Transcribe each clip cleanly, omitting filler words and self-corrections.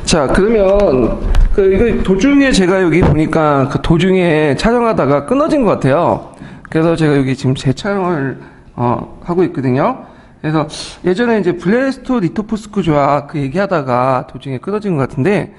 자, 그러면 이거 도중에 제가 여기 보니까 그 도중에 촬영하다가 끊어진 것 같아요. 그래서 제가 여기 지금 재촬영을 하고 있거든요. 그래서 예전에 이제 블레스토 리토포스크 조약 그 얘기하다가 도중에 끊어진 것 같은데,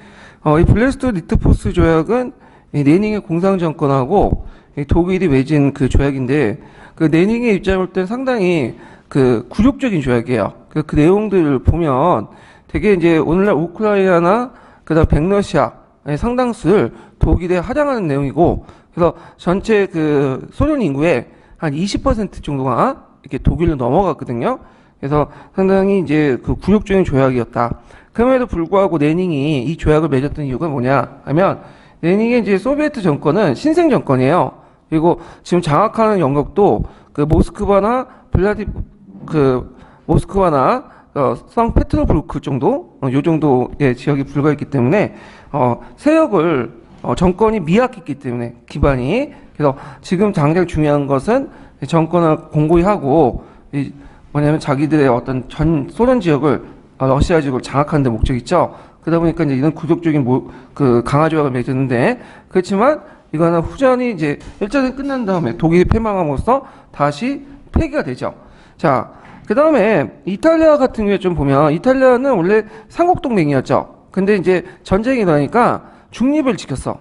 이 블레스토 리토포스크 조약은 이 레닝의 공상 정권하고 이 독일이 맺은 그 조약인데, 그 레닝의 입장을 볼 땐 상당히 그 굴욕적인 조약이에요. 그 내용들을 보면 되게 이제 오늘날 우크라이나나 그다음 백러시아의 상당수를 독일에 하장하는 내용이고, 그래서 전체 그 소련 인구의 한 20% 정도가 이렇게 독일로 넘어갔거든요. 그래서 상당히 이제 그 굴욕적인 조약이었다. 그럼에도 불구하고 레닝이 이 조약을 맺었던 이유가 뭐냐 하면, 레닝의 이제 소비에트 정권은 신생 정권이에요. 그리고 지금 장악하는 영역도 그 모스크바나 모스크바나 상페테르부르크 정도, 요 정도의 지역이 불과했기 때문에 세력을 정권이 미약했기 때문에 기반이. 그래서 지금 당장 중요한 것은 정권을 공고히 하고 뭐냐면 자기들의 어떤 전 소련 지역을 러시아 지역을 장악하는 데 목적이 있죠. 그러다 보니까 이제 이런 구족적인 그 강화 조약을 맺었는데, 그렇지만 이거는 후전이 이제 1차전이 끝난 다음에 독일이 패망함으로써 다시 폐기가 되죠. 자, 그 다음에 이탈리아 같은 경우에 좀 보면, 이탈리아는 원래 삼국동맹이었죠. 근데 이제 전쟁이 일어나니까 중립을 지켰어.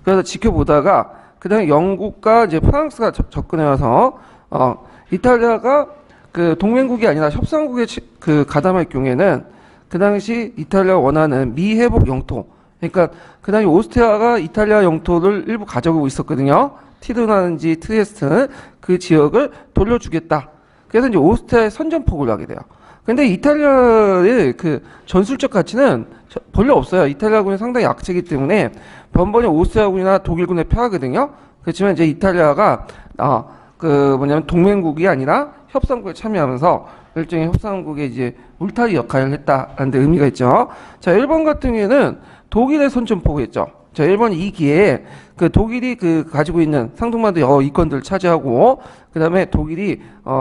그래서 지켜보다가 그 다음에 영국과 이제 프랑스가 접근해와서 이탈리아가 그 동맹국이 아니라 협상국에 그 가담할 경우에는 그 당시 이탈리아가 원하는 미회복 영토, 그러니까 그 당시 오스트리아가 이탈리아 영토를 일부 가져가고 있었거든요. 티르나는지 트리에스트 그 지역을 돌려주겠다. 그래서 이제 오스트리아에 선전포고를 하게 돼요. 근데 이탈리아의 그 전술적 가치는 별로 없어요. 이탈리아군이 상당히 약체이기 때문에 번번이 오스트리아군이나 독일군에 패하거든요. 그렇지만 이제 이탈리아가 그 뭐냐면 동맹국이 아니라 협상국에 참여하면서 일종의 협상국의 이제 울타리 역할을 했다라는 데 의미가 있죠. 자, 일본 같은 경우에는 독일의 선전포고였죠. 자, 일본이 이 기회에 그 독일이 그 가지고 있는 상동반도 여러 이권들을 차지하고, 그 다음에 독일이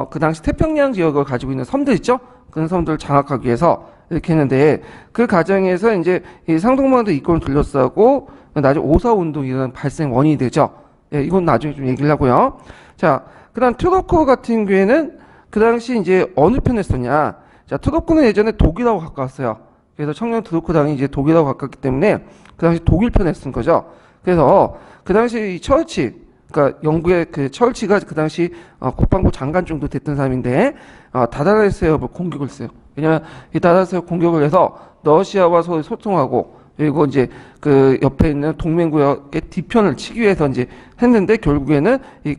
그 당시 태평양 지역을 가지고 있는 섬들 있죠? 그런 섬들을 장악하기 위해서 이렇게 했는데, 그 과정에서 이제 이 상동반도 이권을 둘러싸고 나중에 오사운동 이런 발생 원인이 되죠. 예, 이건 나중에 좀 얘기를 하고요. 자, 그 다음 트로코 같은 경우에는 그 당시 이제 어느 편에 썼냐. 자, 트로코는 예전에 독일하고 가까웠어요. 그래서 청년 트로코 당이 이제 독일하고 가깝기 때문에 그 당시 독일 편에 쓴 거죠. 그래서 그 당시 이 처치, 그러니까 영국의 그 처치가 그 당시 국방부 장관 정도 됐던 사람인데, 다다라스협을 공격을 했어요. 왜냐면 이 다다라스협 공격을 해서 러시아와 서로 소통하고, 그리고 이제 그 옆에 있는 동맹국의 뒤편을 치기 위해서 이제 했는데, 결국에는 이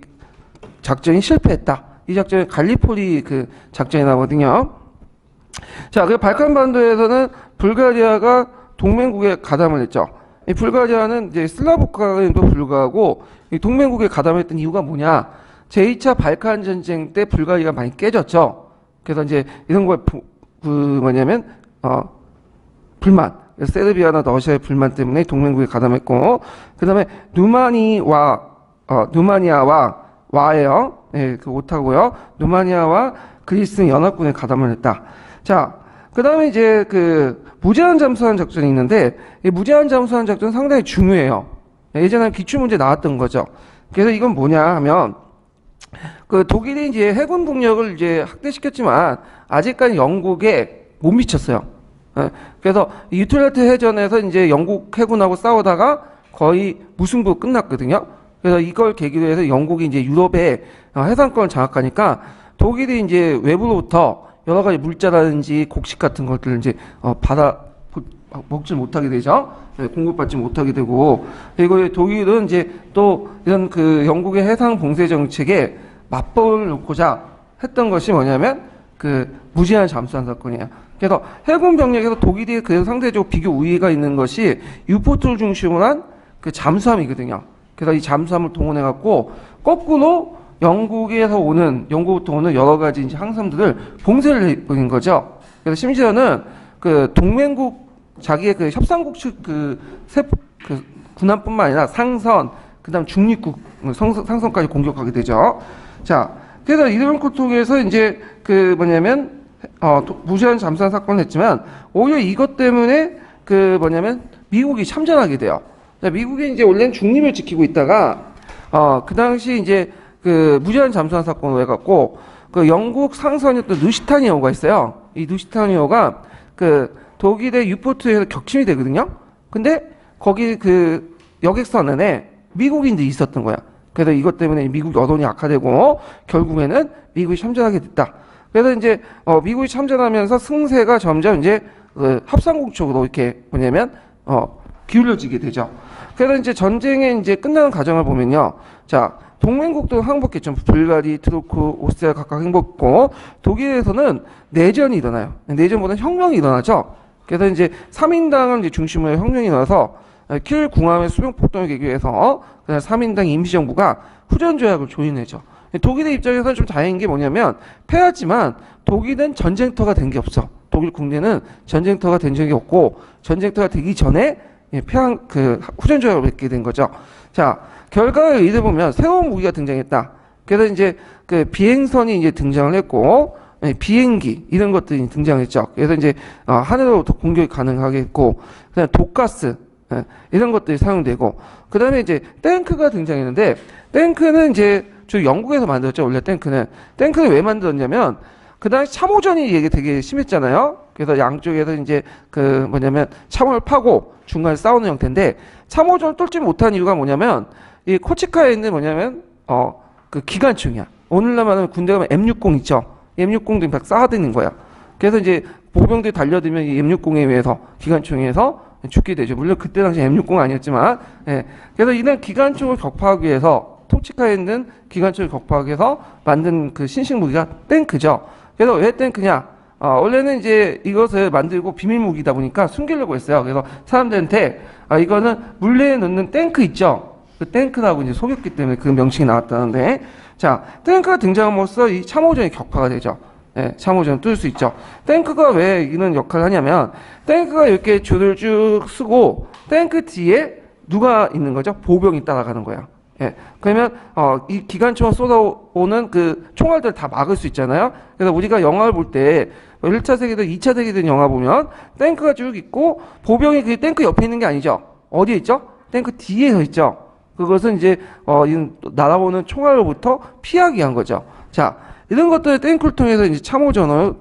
작전이 실패했다. 이 작전이 갈리포리 그 작전이 나거든요. 자, 그 발칸반도에서는 불가리아가 동맹국에 가담을 했죠. 이 불가리아는 이제 슬라브 국가임에도 불구하고 이 동맹국에 가담했던 이유가 뭐냐? 제2차 발칸 전쟁 때 불가리아가 많이 깨졌죠. 그래서 이제 이런 거에 뭐냐면 불만, 세르비아나 러시아의 불만 때문에 동맹국에 가담했고, 그다음에 누마니아와 와예요. 예, 그 오타고요. 누마니아와 그리스는 연합군에 가담을 했다. 자, 그 다음에 이제 그 무제한 잠수함 작전이 있는데, 이 무제한 잠수함 작전 상당히 중요해요. 예전에 기출문제 나왔던 거죠. 그래서 이건 뭐냐 하면, 그 독일이 이제 해군 국력을 이제 확대시켰지만 아직까지 영국에 못 미쳤어요. 그래서 유틀라트 해전에서 이제 영국 해군하고 싸우다가 거의 무승부로 끝났거든요. 그래서 이걸 계기로 해서 영국이 이제 유럽의 해상권을 장악하니까 독일이 이제 외부로부터 여러 가지 물자라든지 곡식 같은 것들을 이제 먹질 못하게 되죠. 공급받지 못하게 되고, 그리고 독일은 이제 또 이런 그 영국의 해상 봉쇄 정책에 맞벌을 놓고자 했던 것이 뭐냐면 그 무제한 잠수함 사건이에요. 그래서 해군 병력에서 독일이 그 상대적으로 비교 우위가 있는 것이 유포트를 중심으로 한 그 잠수함이거든요. 그래서 이 잠수함을 동원해 갖고 거꾸로 영국부터 오는 여러 가지 이제 항섬들을 봉쇄를 해버린 거죠. 그래서 심지어는 그 동맹국 자기의 그 협상국 측 그 군함뿐만 아니라 상선, 그다음 중립국 상선까지 공격하게 되죠. 자, 그래서 이런 고통에서 이제 그 뭐냐면 무제한 잠수함 사건을 했지만 오히려 이것 때문에 그 뭐냐면 미국이 참전하게 돼요. 미국이 이제 원래는 중립을 지키고 있다가 그 당시 이제 그 무제한 잠수함 사건으로 해갖고 그 영국 상선이었던 누시타니어가 있어요. 이 누시타니어가 그 독일의 유포트에서 격침이 되거든요. 근데 거기 그 여객선 안에 미국인들이 있었던 거야. 그래서 이것 때문에 미국 여론이 악화되고 결국에는 미국이 참전하게 됐다. 그래서 이제 미국이 참전하면서 승세가 점점 이제 그 합상국 쪽으로 이렇게 뭐냐면 기울어지게 되죠. 그래서 이제 전쟁의 이제 끝나는 과정을 보면요. 자, 동맹국도 항복했죠. 불가리, 트루크, 오스트리아 각각 행복했고 독일에서는 내전이 일어나요. 내전보다는 혁명이 일어나죠. 그래서 이제 3인당을 이제 중심으로 혁명이 일어나서 킬 궁함의 수병 폭동을 계기해서 3인당 임시정부가 후전조약을 조인해죠. 독일의 입장에서는 좀 다행인 게 뭐냐면 패했지만 독일은 전쟁터가 된 게 없어. 독일 국내는 전쟁터가 된 적이 없고 전쟁터가 되기 전에 패한 그 후전조약을 맺게 된 거죠. 자, 결과를 이래 보면 새로운 무기가 등장했다. 그래서 이제 그 비행선이 이제 등장을 했고 비행기 이런 것들이 등장했죠. 그래서 이제 하늘로부터 공격이 가능하게 했고 그다음에 독가스 이런 것들이 사용되고 그다음에 이제 탱크가 등장했는데 탱크는 이제 주 영국에서 만들었죠. 원래 탱크는 왜 만들었냐면 그 당시 참호전이 이게 되게 심했잖아요. 그래서 양쪽에서 이제 그 뭐냐면 참호를 파고 중간에 싸우는 형태인데 참호전을 뚫지 못한 이유가 뭐냐면 이 코치카에 있는 뭐냐면 그 기관총이야. 오늘날 말하면 군대 가면 M60 있죠. M60도 막 쌓아드는 거야. 그래서 이제 보병들이 달려들면 이 M60에 의해서 기관총에 의해서 죽게 되죠. 물론 그때 당시 M60 아니었지만, 예. 그래서 이런 기관총을 격파하기 위해서 토치카에 있는 기관총을 격파하기 위해서 만든 그 신식 무기가 탱크죠. 그래서 왜 탱크냐? 원래는 이제 이것을 만들고 비밀 무기다 보니까 숨기려고 했어요. 그래서 사람들한테 이거는 물레에 넣는 탱크 있죠. 그 탱크라고 이제 속였기 때문에 그 명칭이 나왔다는데, 자, 탱크가 등장함으로써 이 참호전이 격파가 되죠. 예, 참호전 뚫을 수 있죠. 탱크가 왜 이런 역할을 하냐면 탱크가 이렇게 줄을 쭉 쓰고 탱크 뒤에 누가 있는 거죠? 보병이 따라가는 거야. 예, 그러면 이 기관총을 쏟아오는 그 총알들 다 막을 수 있잖아요. 그래서 우리가 영화를 볼 때 1차 세계대전, 2차 세계대전 영화 보면 탱크가 쭉 있고 보병이 그 탱크 옆에 있는 게 아니죠. 어디에 있죠? 탱크 뒤에 서 있죠. 그것은 이제 날아오는 총알로부터 피하기 위한 거죠. 자, 이런 것들을 탱크를 통해서 이제 참호전을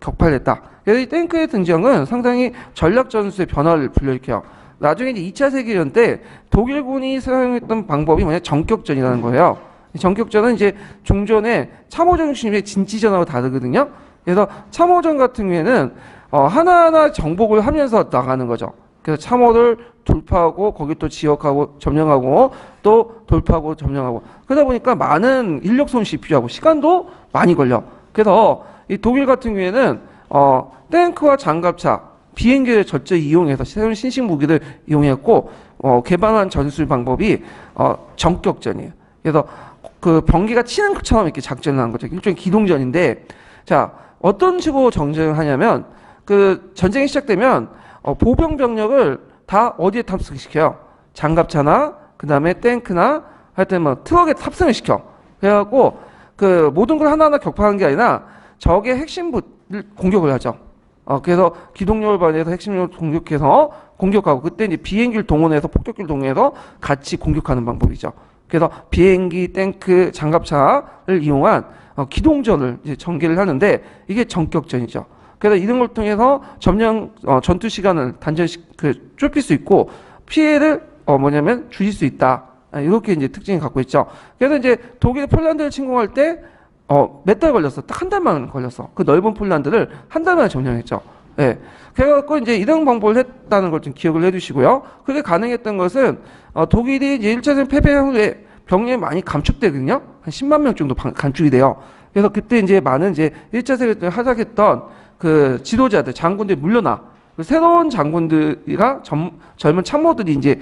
격파를 했다. 그래서 이 탱크의 등장은 상당히 전략 전술의 변화를 불러일으켜요. 나중에 이제 2차 세계전 때 독일군이 사용했던 방법이 뭐냐? 전격전이라는 거예요. 전격전은 이제 종전에 참호전 중심의 진지전하고 다르거든요. 그래서 참호전 같은 경우에는 하나하나 정복을 하면서 나가는 거죠. 그래서 참호를 돌파하고 거기 또 지역하고 점령하고 또 돌파하고 점령하고 그러다 보니까 많은 인력 손실이 필요하고 시간도 많이 걸려. 그래서 이 독일 같은 경우에는 탱크와 장갑차, 비행기를 절제 이용해서 새로운 신식 무기를 이용했고 개발한 전술 방법이 전격전이에요. 그래서 그 병기가 치는 것처럼 이렇게 작전을 한 거죠. 일종의 기동전인데 자 어떤 식으로 전쟁을 하냐면 그 전쟁이 시작되면 보병 병력을 다 어디에 탑승시켜요? 장갑차나 그 다음에 탱크나 하여튼 뭐 트럭에 탑승을 시켜. 그래갖고 그 모든 걸 하나하나 격파하는 게 아니라 적의 핵심부를 공격을 하죠. 그래서 기동력을 발휘해서 핵심력을 공격해서 공격하고 그때 이제 비행기를 동원해서 폭격기를 동원해서 같이 공격하는 방법이죠. 그래서 비행기, 탱크, 장갑차를 이용한 기동전을 이제 전개를 하는데 이게 전격전이죠. 그래서 이런 걸 통해서 점령 전투 시간을 좁힐 수 있고 피해를 뭐냐면 줄일 수 있다. 이렇게 이제 특징을 갖고 있죠. 그래서 이제 독일이 폴란드를 침공할 때 몇 달 걸렸어. 딱 한 달만 걸렸어. 그 넓은 폴란드를 한 달 만에 점령했죠. 예. 그래갖고 이제 이런 방법을 했다는 걸 좀 기억을 해두시고요. 그게 가능했던 것은 독일이 이제 1차 세계대전 패배 후에 병력이 많이 감축되거든요. 한 10만 명 정도 감축이 돼요. 그래서 그때 이제 많은 이제 1차 세계대전 하작했던 그 지도자들, 장군들이 물러나. 새로운 장군들이랑 젊은 참모들이 이제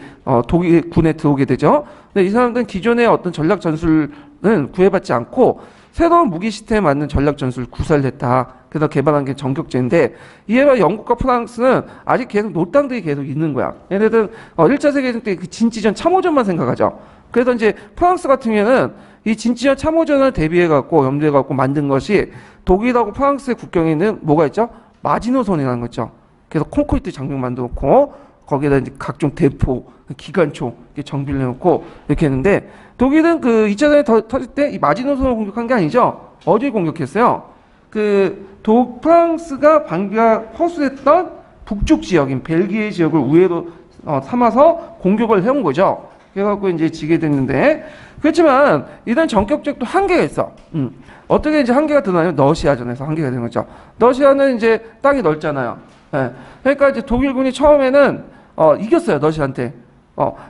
독일 군에 들어오게 되죠. 근데 이 사람들은 기존의 어떤 전략 전술은 구애받지 않고 새로운 무기 시스템에 맞는 전략 전술을 구사를 했다. 그래서 개발한 게 전격제인데 이에 반해 영국과 프랑스는 아직 계속 노땅들이 계속 있는 거야. 얘네들은 1차 세계대전 때 그 진지전 참호전만 생각하죠. 그래서 이제 프랑스 같은 경우에는 이 진지한 참호전을 대비해갖고 염두해갖고 만든 것이 독일하고 프랑스의 국경에 있는 뭐가 있죠? 마지노선이라는 거죠. 그래서 콘크리트 장벽 만들어놓고 거기에다 이제 각종 대포, 기관총 이렇게 정비를 해놓고 이렇게 했는데 독일은 그 2차 대전이 터질 때 이 마지노선을 공격한 게 아니죠. 어디를 공격했어요? 프랑스가 방비가 허술했던 북쪽 지역인 벨기에 지역을 우회로 삼아서 공격을 해온 거죠. 그래갖고 이제 지게 됐는데 그렇지만 이런 전격적도 한계가 있어. 어떻게 이제 한계가 드나요? 러시아전에서 한계가 되는 거죠. 러시아는 이제 땅이 넓잖아요. 예. 그러니까 이제 독일군이 처음에는 이겼어요. 러시아한테.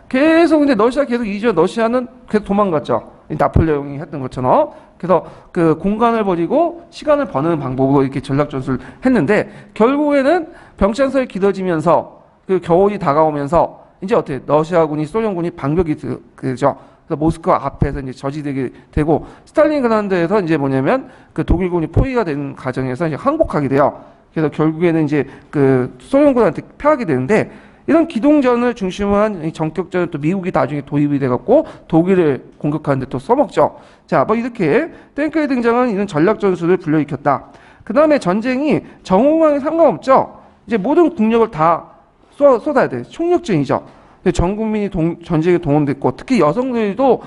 계속 근데 러시아 계속 이기죠. 러시아는 계속 도망갔죠. 나폴레옹이 했던 것처럼. 그래서 그 공간을 버리고 시간을 버는 방법으로 이렇게 전략 전술을 했는데 결국에는 병창선이 길어지면서 그 겨울이 다가오면서 이제 어떻게 러시아군이 소련군이 방벽이 그죠. 그래서 모스크바 앞에서 이제 저지되게 되고 스탈린그라드에서 이제 뭐냐면 그 독일군이 포위가 된 과정에서 이제 항복하게 돼요. 그래서 결국에는 이제 그 소련군한테 패하게 되는데 이런 기동전을 중심으로 한 전격전을 또 미국이 나중에 도입이 돼갖고 독일을 공격하는데 또 써먹죠. 자, 뭐 이렇게 탱크에 등장한 이런 전략 전술을 불러일으켰다. 그 다음에 전쟁이 정황에 상관없죠. 이제 모든 국력을 다 쏟아야 돼. 총력전이죠. 전 국민이 전쟁에 동원됐고 특히 여성들도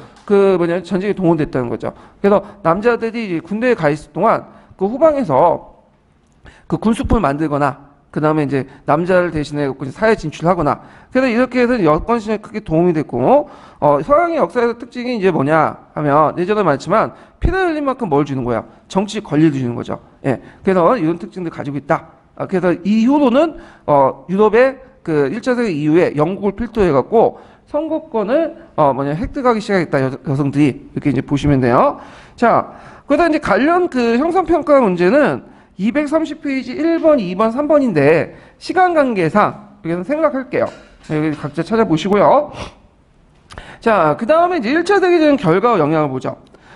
전쟁에 동원됐다는 거죠. 그래서 남자들이 군대에 가 있을 동안 그 후방에서 그 군수품을 만들거나 그 다음에 이제 남자를 대신해 사회 진출하거나 그래서 이렇게 해서 여권 신에 크게 도움이 됐고 서양의 역사에서 특징이 이제 뭐냐 하면 예전에 말했지만 피를 흘린 만큼 뭘 주는 거야? 정치 권리를 주는 거죠. 예. 그래서 이런 특징들 가지고 있다. 그래서 이후로는 유럽의 그 1차 세계 이후에 영국을 필두해 갖고 선거권을 획득하기 시작했다. 여성들이 이렇게 이제 보시면 돼요. 자, 그러다 이제 관련 그 형성평가 문제는 230페이지 1번, 2번, 3번인데 시간 관계상 여기서 생각할게요. 여기 각자 찾아보시고요. 자, 그 다음에 이제 1차 세계대전 결과와 영향을 보죠.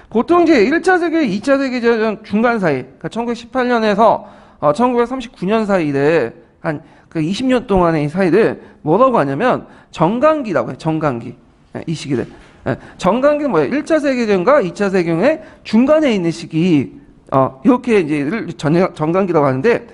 보통 이제 1차 세계, 2차 세계대전 중간 사이, 그러니까 1918년에서 1939년 사이를 한 그 20년 동안의 이 사이를 뭐라고 하냐면 정강기라고 해요. 정강기. 이 시기를. 정강기는 뭐예요? 1차 세계대전과 2차 세계대전의 중간에 있는 시기. 이렇게 이제 정강기라고 하는데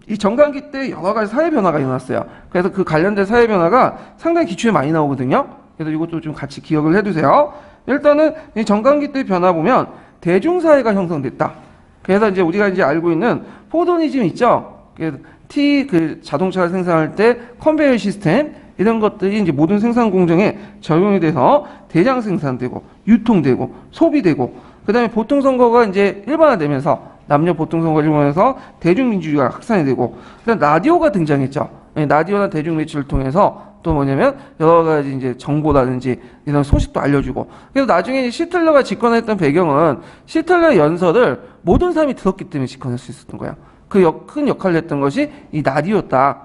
이 정강기 때 여러 가지 사회 변화가 일어났어요. 그래서 그 관련된 사회 변화가 상당히 기출에 많이 나오거든요. 그래서 이것도 좀 같이 기억을 해두세요. 일단은 이 정강기 때 변화 보면 대중사회가 형성됐다. 그래서 이제 우리가 이제 알고 있는 포도니즘 있죠. 그 자동차를 생산할 때 컨베이어 시스템 이런 것들이 이제 모든 생산 공정에 적용이 돼서 대량 생산되고 유통되고 소비되고 그다음에 보통 선거가 이제 일반화되면서 남녀 보통 선거가 일반화해서 대중민주주의가 확산이 되고 그다음 라디오가 등장했죠. 라디오나 대중매체를 통해서 또 뭐냐면 여러 가지 이제 정보라든지 이런 소식도 알려주고 그래서 나중에 시틀러가 집권했던 배경은 시틀러의 연설을 모든 사람이 들었기 때문에 집권할 수 있었던 거야. 큰 역할을 했던 것이 이 라디오였다.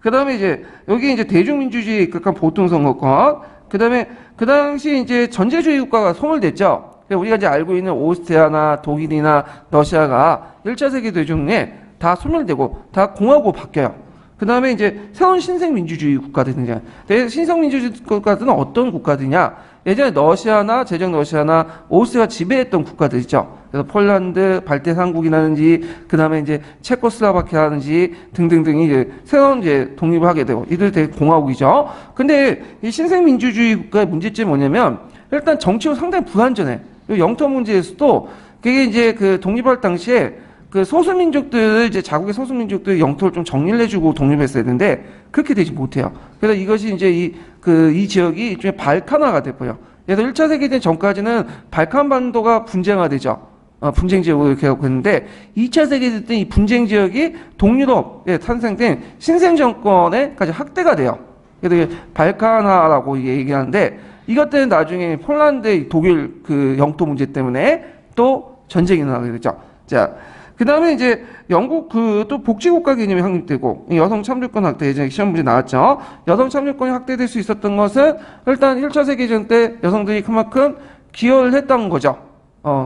그 다음에 이제 여기 이제 대중민주주의 극한 보통 선거권 그 다음에 그 당시 이제 전제주의 국가가 소멸됐죠. 우리가 이제 알고 있는 오스트리아나 독일이나 러시아가 1차 세계대전에 다 소멸되고 다 공화국으로 바뀌어요. 그 다음에 이제 새로운 신생민주주의 국가들이 등장해요. 신생민주주의 국가들은 어떤 국가들이냐? 예전에 러시아나 제정 러시아나 오스트리아가 지배했던 국가들이죠. 그래서 폴란드, 발트삼국이라든지 그 다음에 이제 체코슬라바키아라든지 등등등이 이제 새로운 이제 독립을 하게 되고 이들 되게 공화국이죠. 근데 이 신생민주주의 국가의 문제점이 뭐냐면 일단 정치로 상당히 불안전해. 영토 문제에서도 그게 이제 그 독립할 당시에 그 소수민족들 이제 자국의 소수민족들 영토를 좀 정리를 해주고 독립했어야 되는데 그렇게 되지 못해요. 그래서 이것이 이제 이 지역이 일종의 발칸화가 돼버려. 그래서 1차 세계대전 전까지는 발칸 반도가 분쟁화되죠. 분쟁 지역으로 이렇게 하고 있는데 2차 세계대전 때 이 분쟁 지역이 동유럽에 탄생된 신생 정권에까지 확대가 돼요. 그래서 이게 발칸화라고 얘기하는데 이것 때문에 나중에 폴란드, 독일 그 영토 문제 때문에 또 전쟁이 일어나게 되죠. 자, 그 다음에 이제 영국 또 복지국가 개념이 확립되고 여성 참여권 확대 예전에 시험 문제 나왔죠. 여성 참여권이 확대될 수 있었던 것은 일단 1차 세계대전 때 여성들이 그만큼 기여를 했던 거죠.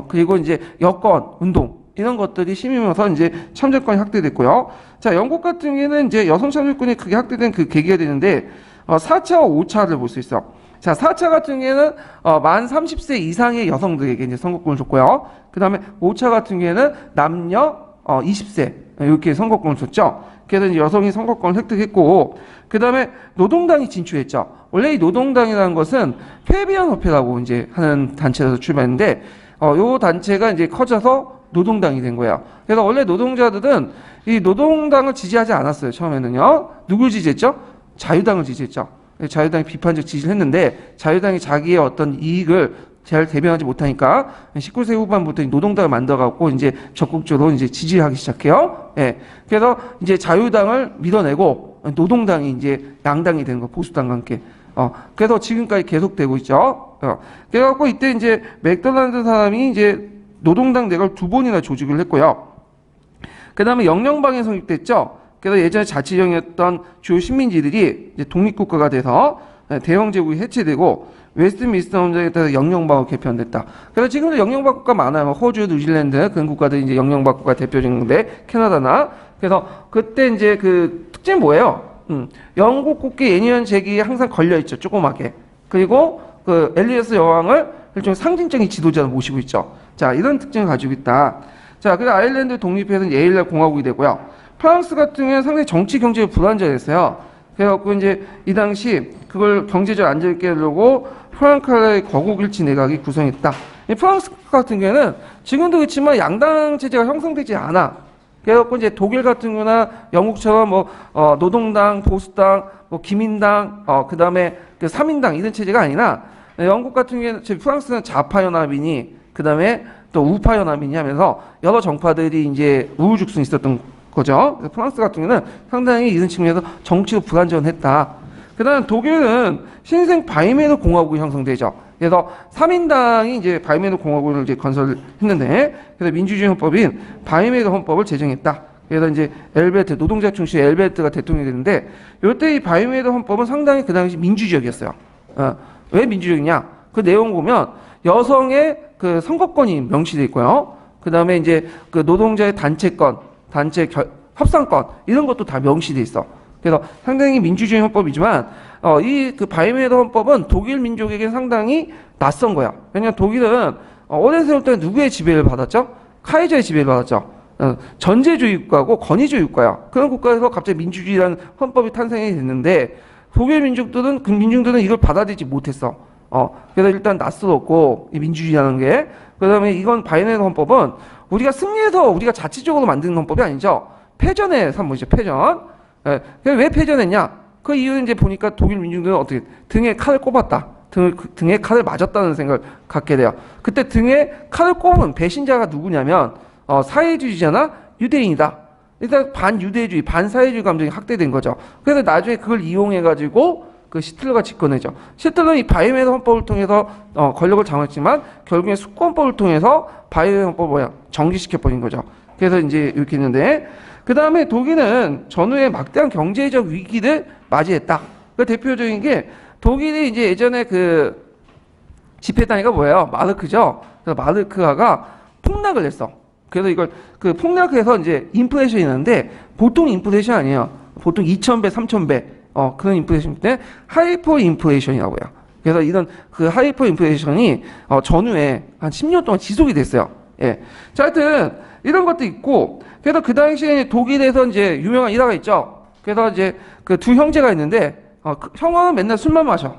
그리고 이제 여권, 운동 이런 것들이 심이면서 이제 참여권이 확대됐고요. 자, 영국 같은 경우에는 이제 여성 참여권이 크게 확대된 그 계기가 되는데 4차와 5차를 볼 수 있어. 자, 4차 같은 경우에는 만 30세 이상의 여성들에게 이제 선거권을 줬고요. 그 다음에 5차 같은 경우에는 남녀 20세 이렇게 선거권을 줬죠. 그래서 이제 여성이 선거권을 획득했고, 그 다음에 노동당이 진출했죠. 원래 이 노동당이라는 것은 페비안 협회라고 이제 하는 단체에서 출발했는데, 요 단체가 이제 커져서 노동당이 된 거예요. 그래서 원래 노동자들은 이 노동당을 지지하지 않았어요. 처음에는요. 누굴 지지했죠? 자유당을 지지했죠. 자유당이 비판적 지지를 했는데, 자유당이 자기의 어떤 이익을 잘 대변하지 못하니까 19세 후반부터 노동당을 만들어갖고 이제 적극적으로 이제 지지하기 시작해요. 예. 그래서 이제 자유당을 밀어내고 노동당이 이제 양당이 되는 거, 보수당과 함께. 그래서 지금까지 계속되고 있죠. 그래갖고 이때 이제 맥덜란드 사람이 이제 노동당 내각을 2번이나 조직을 했고요. 그 다음에 영령방이 성립됐죠. 그래서 예전에 자치령이었던 주요 식민지들이 이제 독립국가가 돼서 대영 제국이 해체되고 웨스트민스터 헌정에 따라서 영령방으로 개편됐다. 그래서 지금도 영령방 국가 많아요. 호주, 뉴질랜드 그런 국가들이 이제 영령방 국가 대표적인데 캐나다나. 그래서 그때 이제 그 특징이 뭐예요? 영국 국기 애니언 잭이 항상 걸려 있죠. 조그맣게. 그리고 그 엘리자베스 여왕을 일종의 상징적인 지도자로 모시고 있죠. 자, 이런 특징을 가지고 있다. 자, 그래서 아일랜드 독립해서 예일날 공화국이 되고요. 프랑스 같은 경우는 상당히 정치 경제가 불안정했어요. 그래갖고 이제 이 당시 그걸 경제적 안정을 깨려고 프랑카의 거국일치 내각이 구성했다. 프랑스 같은 경우에는 지금도 그렇지만 양당 체제가 형성되지 않아. 그래갖고 이제 독일 같은 경우나 영국처럼 뭐 노동당, 보수당, 뭐 기민당, 그 다음에 그 3인당 이런 체제가 아니라 영국 같은 경우에는 프랑스는 좌파 연합이니 그 다음에 또 우파 연합이니 하면서 여러 정파들이 이제 우후죽순 있었던 거죠. 프랑스 같은 경우는 상당히 이런 측면에서 정치도 불안전했다. 그 다음 독일은 신생 바이메르 공화국이 형성되죠. 그래서 3인당이 이제 바이메르 공화국을 이제 건설했는데, 그래서 민주주의 헌법인 바이메르 헌법을 제정했다. 그래서 이제 엘베르트, 노동자 중심의 엘베르트가 대통령이 되는데, 이때 이 바이메르 헌법은 상당히 그 당시 민주적이었어요. 왜 민주적이냐? 그 내용 보면 여성의 그 선거권이 명시되어 있고요. 그 다음에 이제 그 노동자의 단체권, 협상권 이런 것도 다 명시돼 있어. 그래서 상당히 민주주의 헌법이지만 이 그 바이메르 헌법은 독일 민족에게 상당히 낯선 거야. 왜냐하면 독일은 오랜 세월 동안 누구의 지배를 받았죠? 카이저의 지배를 받았죠. 전제주의 국가고 권위주의 국가야. 그런 국가에서 갑자기 민주주의라는 헌법이 탄생이 됐는데 독일 민족들은 이걸 받아들이지 못했어. 그래서 일단 낯설었고 이 민주주의라는 게. 그다음에 이건 바이메르 헌법은 우리가 승리해서 우리가 자치적으로 만드는 헌법이 아니죠. 패전의 산물이죠. 패전. 예. 왜 패전했냐? 그 이유는 이제 보니까 독일 민중들은 어떻게 등에 칼을 꼽았다. 등에 칼을 맞았다는 생각을 갖게 돼요. 그때 등에 칼을 꼽은 배신자가 누구냐면 사회주의자나 유대인이다. 일단 반유대주의, 반사회주의 감정이 확대된 거죠. 그래서 나중에 그걸 이용해가지고 그 시틀러가 집권해죠. 시틀러는 이 바이메르 헌법을 통해서 권력을 장악했지만 결국에 수권법을 통해서 바이메르 헌법을 정지시켜버린 거죠. 그래서 이제 이렇게 했는데, 그 다음에 독일은 전후에 막대한 경제적 위기를 맞이했다. 그 대표적인 게 독일이 이제 예전에 그 지배 단위가 뭐예요? 마르크죠. 그래서 마르크가 폭락을 했어. 그래서 이걸 그 폭락해서 이제 인플레이션이 있는데 보통 인플레이션 아니에요. 보통 2,000배, 3,000배 그런 인플레이션 때 하이퍼 인플레이션이라고요. 그래서 이런 그 하이퍼 인플레이션이 전후에 한 10년 동안 지속이 됐어요. 예. 자, 하여튼 이런 것도 있고, 그래서 그 당시에 독일에서 이제 유명한 일화가 있죠. 그래서 이제 그 두 형제가 있는데 그 형은 맨날 술만 마셔.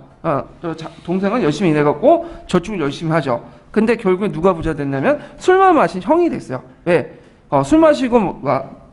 동생은 열심히 일해갖고 저축을 열심히 하죠. 근데 결국에 누가 부자 됐냐면 술만 마신 형이 됐어요. 왜? 술 마시고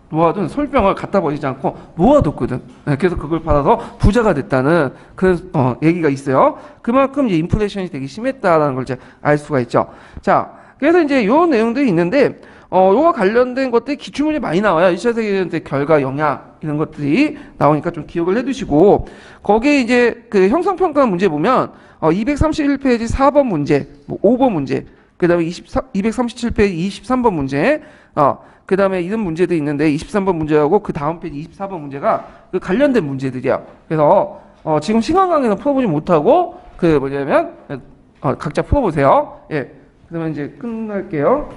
모아둔 솔병을 갖다 버리지 않고 모아뒀거든. 그래서 그걸 받아서 부자가 됐다는 그 얘기가 있어요. 그만큼 이제 인플레이션이 되게 심했다라는 걸 이제 알 수가 있죠. 자, 그래서 이제 요 내용들이 있는데 요와 관련된 것들이 기출문제 많이 나와요. 2차 세계대전 때 결과 영향 이런 것들이 나오니까 좀 기억을 해두시고, 거기에 이제 그 형성평가 문제 보면 231페이지 4번 문제, 뭐 5번 문제, 그 다음에 237페이지 23번 문제, 그 다음에 이런 문제들이 있는데 23번 문제하고 그 다음 페이지 24번 문제가 그 관련된 문제들이야. 그래서 지금 시간 관계는 풀어보지 못하고 그 뭐냐면 각자 풀어보세요. 예. 그러면 이제 끝날게요.